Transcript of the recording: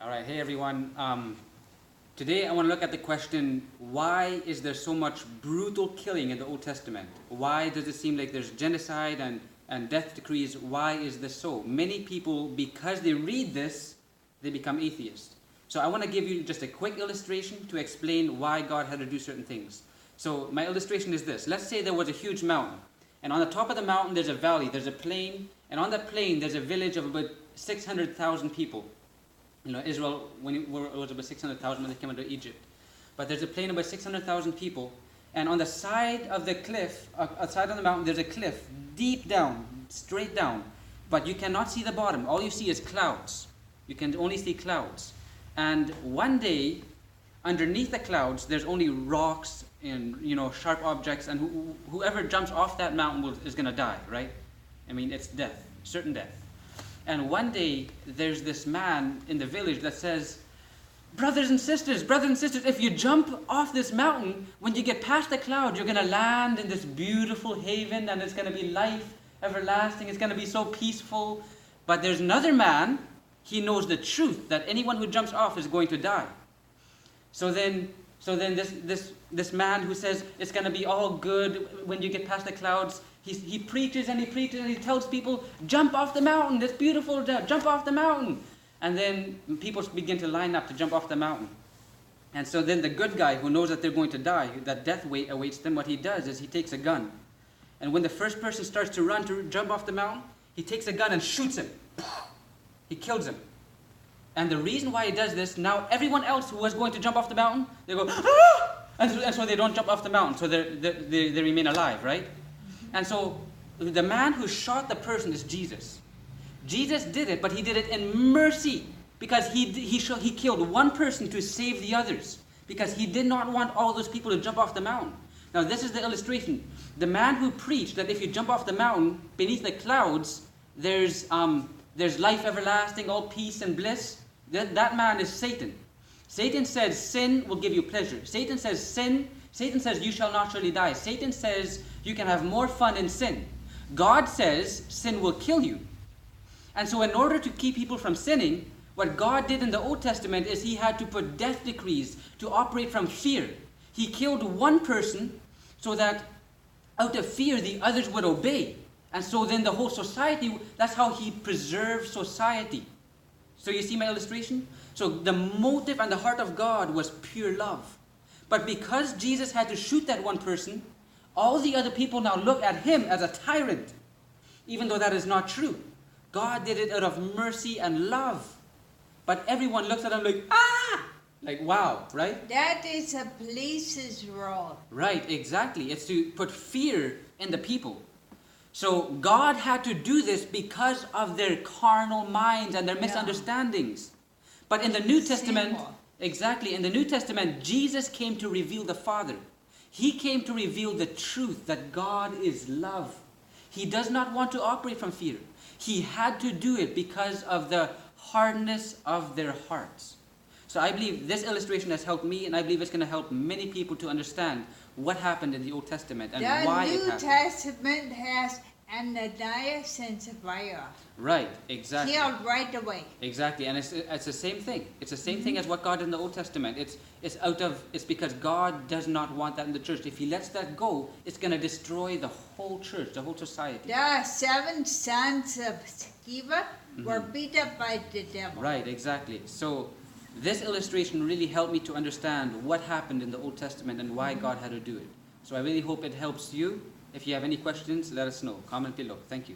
All right, hey everyone. Today I want to look at the question, why is there so much brutal killing in the Old Testament? Why does it seem like there's genocide and death decrees? Why is this so? Many people, because they read this, they become atheists. So I want to give you just a quick illustration to explain why God had to do certain things. So my illustration is this. Let's say there was a huge mountain, and on the top of the mountain there's a valley, there's a plain, and on that plain there's a village of about 600,000 people. You know, Israel, when it was about 600,000 when they came into Egypt. But there's a plain of about 600,000 people, and on the side of the cliff, outside of the mountain, there's a cliff, deep down, straight down. But you cannot see the bottom. All you see is clouds. You can only see clouds. And one day, underneath the clouds, there's only rocks and, sharp objects, and whoever jumps off that mountain is going to die, right? I mean, it's death, certain death. And one day, there's this man in the village that says, brothers and sisters, if you jump off this mountain, when you get past the cloud, you're going to land in this beautiful haven, and it's going to be life everlasting. It's going to be so peaceful. But there's another man, he knows the truth, that anyone who jumps off is going to die. So then this man who says it's going to be all good when you get past the clouds, he preaches and he tells people, jump off the mountain, it's beautiful, jump off the mountain. And then people begin to line up to jump off the mountain. And so then the good guy who knows that they're going to die, that death awaits them, what he does is he takes a gun. And when the first person starts to run to jump off the mountain, he takes a gun and shoots him. He kills him. And the reason why he does this, now everyone else who was going to jump off the mountain, they go, ah! And so they don't jump off the mountain, so they remain alive, right? And so the man who shot the person is Jesus. Jesus did it, but he did it in mercy, because he killed one person to save the others, because he did not want all those people to jump off the mountain. Now this is the illustration. The man who preached that if you jump off the mountain, beneath the clouds, there's life everlasting, all peace and bliss. That man is Satan. Satan says sin will give you pleasure. Satan says you shall not surely die. Satan says you can have more fun in sin. God says sin will kill you. And so in order to keep people from sinning, what God did in the Old Testament is he had to put death decrees to operate from fear. He killed one person so that out of fear the others would obey. And so then the whole society, that's how he preserved society. So you see my illustration? So the motive and the heart of God was pure love. But because Jesus had to shoot that one person, all the other people now look at him as a tyrant, even though that is not true. God did it out of mercy and love. But everyone looks at him like, ah! Like, wow, right? That is a police's role. Right, exactly. It's to put fear in the people. So God had to do this because of their carnal minds and their misunderstandings. But in the New Testament, in the New Testament, Jesus came to reveal the Father. He came to reveal the truth that God is love. He does not want to operate from fear. He had to do it because of the hardness of their hearts. So I believe this illustration has helped me, and I believe it's going to help many people to understand what happened in the Old Testament and why it happened. The New Testament has Ananias and Sapphira. Right, exactly. Killed right away. Exactly, and it's the same thing. It's the same thing as what God did in the Old Testament. It's because God does not want that in the church. If he lets that go, it's going to destroy the whole church, the whole society. The 7 sons of Sceva were beat up by the devil. Right, exactly. So this illustration really helped me to understand what happened in the Old Testament and why God had to do it. So I really hope it helps you. If you have any questions, let us know. Comment below. Thank you.